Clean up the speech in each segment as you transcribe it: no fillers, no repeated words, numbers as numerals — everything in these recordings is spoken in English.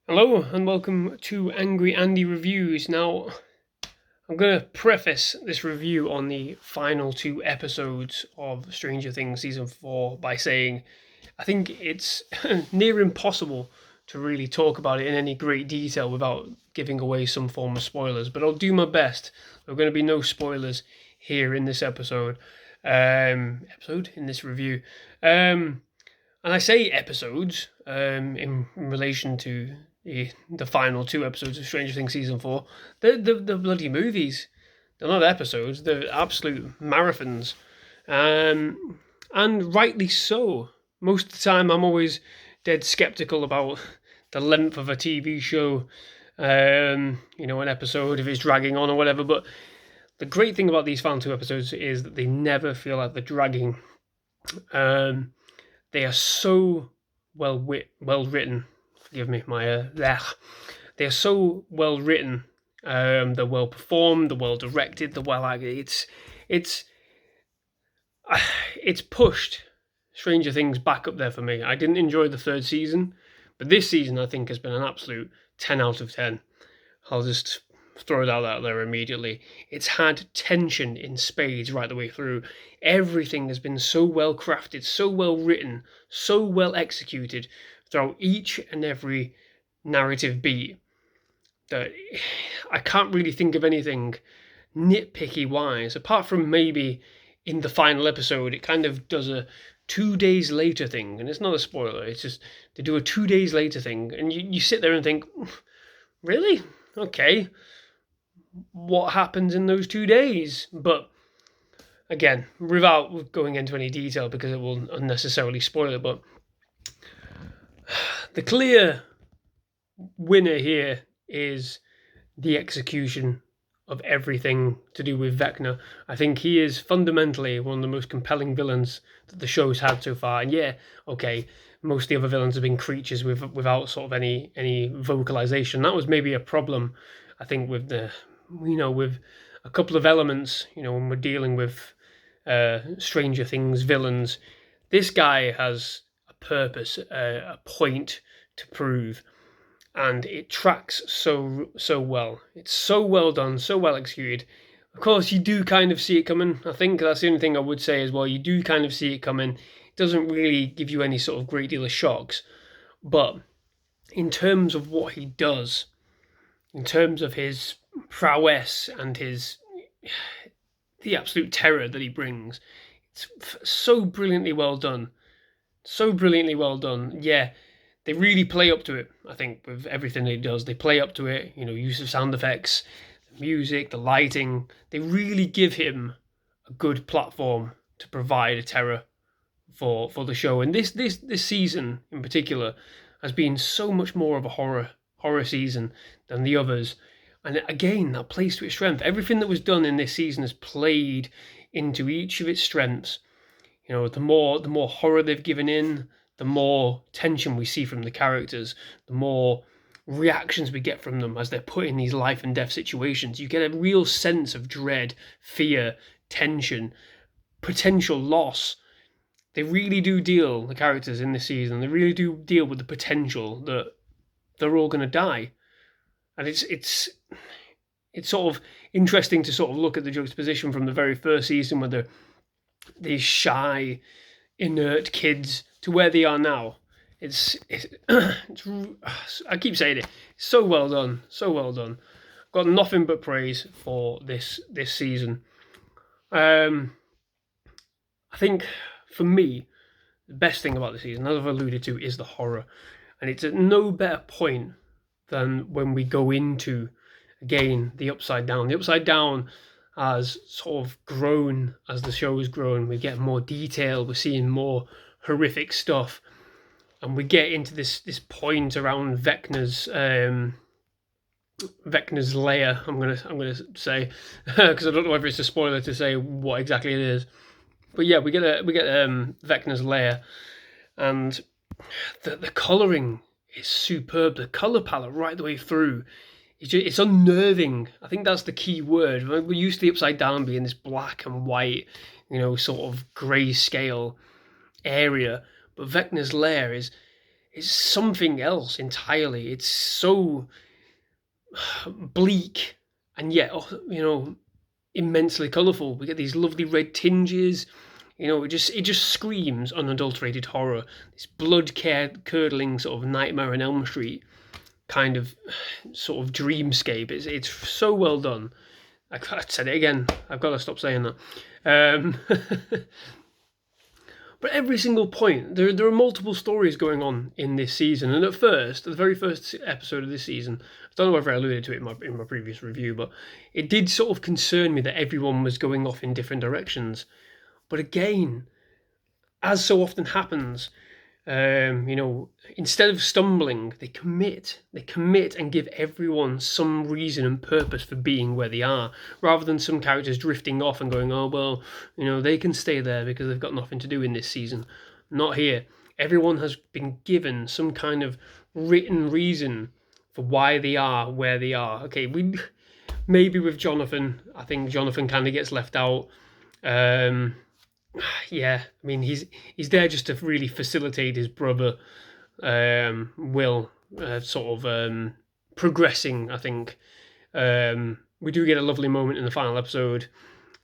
Hello and welcome to Angry Andy Reviews. Now, I'm going to preface this review on the final two episodes of Stranger Things Season 4 by saying I think it's near impossible to really talk about it in any great detail without giving away some form of spoilers, but I'll do my best. There are going to be no spoilers here in this in this review. And I say episodes in relation to the final two episodes of Stranger Things Season 4. The bloody movies. They're not episodes, they're absolute marathons. And rightly so. Most of the time, I'm always dead skeptical about the length of a TV show, an episode, if it's dragging on or whatever. But the great thing about these final two episodes is that they never feel like they're dragging. They are so well written. Forgive me, they are so well written. They're well performed. They're well directed. They're well acted. It's pushed Stranger Things back up there for me. I didn't enjoy the third season, but this season I think has been an absolute 10 out of 10. I'll just throw that out there immediately. It's had tension in spades right the way through. Everything has been so well crafted, so well written, so well executed throughout each and every narrative beat that I can't really think of anything nitpicky wise, apart from maybe in the final episode it kind of does a 2 days later thing, and it's not a spoiler, it's just they do a 2 days later thing, and you sit there and think, really? Okay, what happens in those 2 days? But again, without going into any detail because it will unnecessarily spoil it, but the clear winner here is the execution of everything to do with Vecna. I think he is fundamentally one of the most compelling villains that the show's had so far. And yeah, okay, most of the other villains have been creatures without sort of any vocalization. That was maybe a problem, I think, with with a couple of elements, when we're dealing with Stranger Things villains. This guy has a purpose, a point to prove, and it tracks so well. It's so well done, so well executed. Of course, you do kind of see it coming. I think that's the only thing I would say as well. You do kind of see it coming. It doesn't really give you any sort of great deal of shocks. But in terms of what he does, in terms of his prowess and the absolute terror that he brings, it's so brilliantly well done. So brilliantly well done. Yeah, they really play up to it, I think, with everything he does. They play up to it, use of sound effects, the music, the lighting. They really give him a good platform to provide a terror for the show. And this season in particular has been so much more of a horror season than the others. And again, that plays to its strength. Everything that was done in this season has played into each of its strengths. The more horror they've given in, the more tension we see from the characters, the more reactions we get from them as they're put in these life and death situations. You get a real sense of dread, fear, tension, potential loss. They really do deal, the characters in this season, they really do deal with the potential that they're all going to die. And it's sort of interesting to sort of look at the juxtaposition from the very first season where these shy, inert kids to where they are now. It's I keep saying it. So well done, so well done. Got nothing but praise for this season. I think for me, the best thing about the season, as I've alluded to, is the horror, and it's at no better point than when we go into again the Upside Down. The Upside Down has sort of grown as the show has grown. We get more detail. We're seeing more horrific stuff, and we get into this point around Vecna's lair. I'm gonna say because I don't know whether it's a spoiler to say what exactly it is, but yeah, we get Vecna's lair, and the colouring is superb. The colour palette right the way through. It's unnerving. I think that's the key word. We're used to the Upside Down being this black and white, sort of grey scale area, but Vecna's lair is is something else entirely. It's so bleak and yet, immensely colourful. We get these lovely red tinges. It just screams unadulterated horror. This blood-curdling sort of Nightmare on Elm Street kind of sort of dreamscape. It's so well done. I said it again. I've got to stop saying that. But every single point, there are multiple stories going on in this season. And at first, the very first episode of this season, I don't know whether I alluded to it in my previous review, but it did sort of concern me that everyone was going off in different directions. But again, as so often happens, instead of stumbling, they commit and give everyone some reason and purpose for being where they are, rather than some characters drifting off and going, oh, well, they can stay there because they've got nothing to do in this season. Not here. Everyone has been given some kind of written reason for why they are where they are. Okay, maybe with Jonathan, I think Jonathan kind of gets left out. Yeah, I mean, he's there just to really facilitate his brother, Will, progressing, I think. We do get a lovely moment in the final episode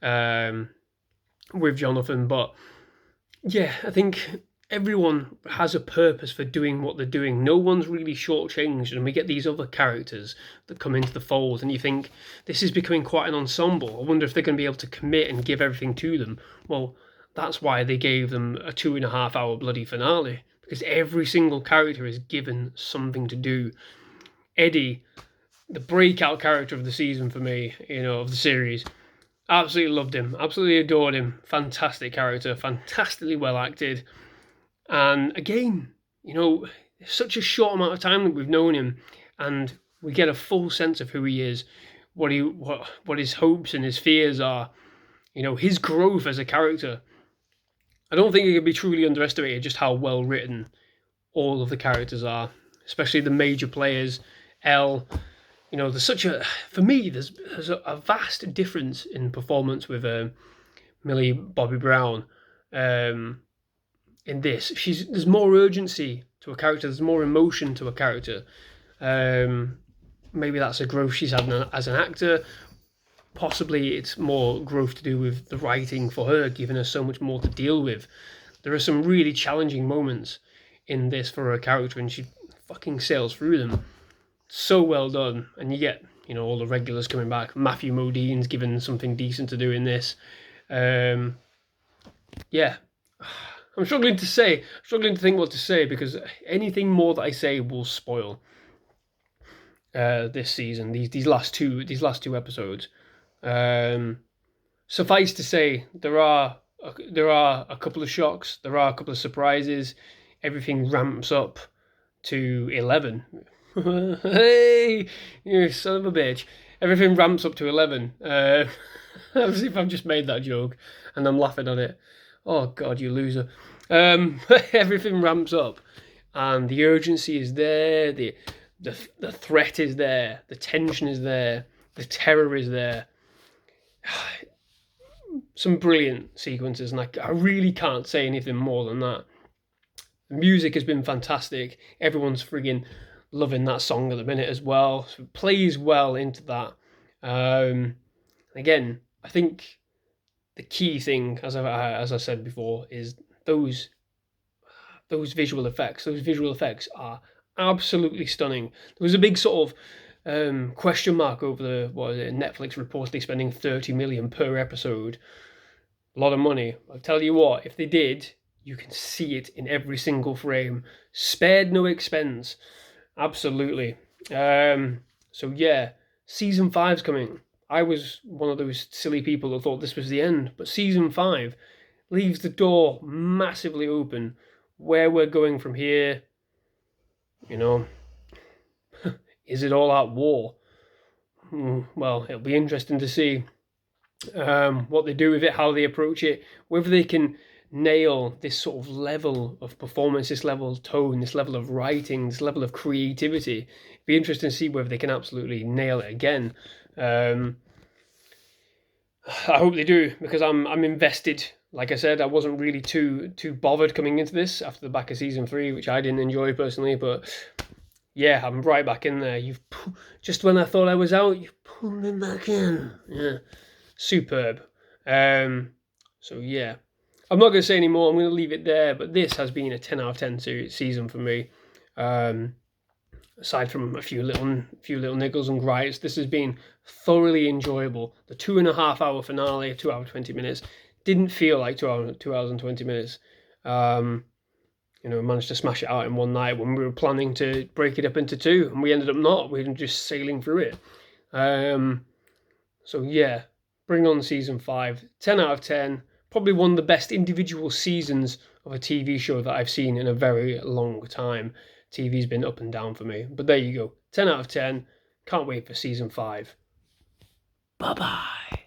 with Jonathan, but yeah, I think everyone has a purpose for doing what they're doing. No one's really shortchanged, and we get these other characters that come into the fold, and you think, this is becoming quite an ensemble. I wonder if they're going to be able to commit and give everything to them. Well, that's why they gave them a 2.5 hour bloody finale, because every single character is given something to do. Eddie, the breakout character of the season for me, of the series, absolutely loved him, absolutely adored him. Fantastic character, fantastically well acted. And again, such a short amount of time that we've known him, and we get a full sense of who he is, what his hopes and his fears are, his growth as a character. I don't think it can be truly underestimated just how well written all of the characters are, especially the major players. For me, there's a vast difference in performance with Millie Bobby Brown. In this, there's more urgency to a character, there's more emotion to a character. Maybe that's a growth she's had as an actor. Possibly it's more growth to do with the writing for her, giving her so much more to deal with. There are some really challenging moments in this for her character, and she fucking sails through them. So well done. And you get, all the regulars coming back. Matthew Modine's given something decent to do in this. Yeah. I'm struggling to think what to say, because anything more that I say will spoil this season, these last two episodes. Suffice to say, there are a couple of shocks, there are a couple of surprises. Everything ramps up to 11. Hey, you son of a bitch! Everything ramps up to 11. As if I've just made that joke and I'm laughing at it. Oh God, you loser! Everything ramps up, and the urgency is there. The threat is there. The tension is there. The terror is there. Some brilliant sequences, and I really can't say anything more than that. The music has been fantastic. Everyone's frigging loving that song at the minute as well. So it plays well into that. Again, I think the key thing, as I said before, is those visual effects. Those visual effects are absolutely stunning. There was a big sort of question mark over Netflix reportedly spending $30 million per episode. A lot of money. I'll tell you what, if they did, you can see it in every single frame. Spared no expense. Absolutely. So yeah, season 5's coming. I was one of those silly people that thought this was the end, but season 5 leaves the door massively open. Where we're going from here, is it all out war? Well, it'll be interesting to see what they do with it, how they approach it, whether they can nail this sort of level of performance, this level of tone, this level of writing, this level of creativity. It'd be interesting to see whether they can absolutely nail it again. I hope they do, because I'm invested. Like I said, I wasn't really too bothered coming into this after the back of season 3, which I didn't enjoy personally. But yeah, I'm right back in there. Just when I thought I was out, you pulled me back in. Yeah, superb. Um, so yeah, I'm not going to say any more. I'm going to leave it there. But this has been a 10 out of 10 season for me. Aside from a few little niggles and grites, this has been thoroughly enjoyable. The 2.5 hour finale, 2 hour 20 minutes, didn't feel like 2 hours and 20 minutes. Managed to smash it out in one night when we were planning to break it up into two, and we ended up not. We were just sailing through it. So yeah, bring on season 5. 10 out of 10. Probably one of the best individual seasons of a TV show that I've seen in a very long time. TV's been up and down for me. But there you go. 10 out of 10. Can't wait for season 5. Bye-bye.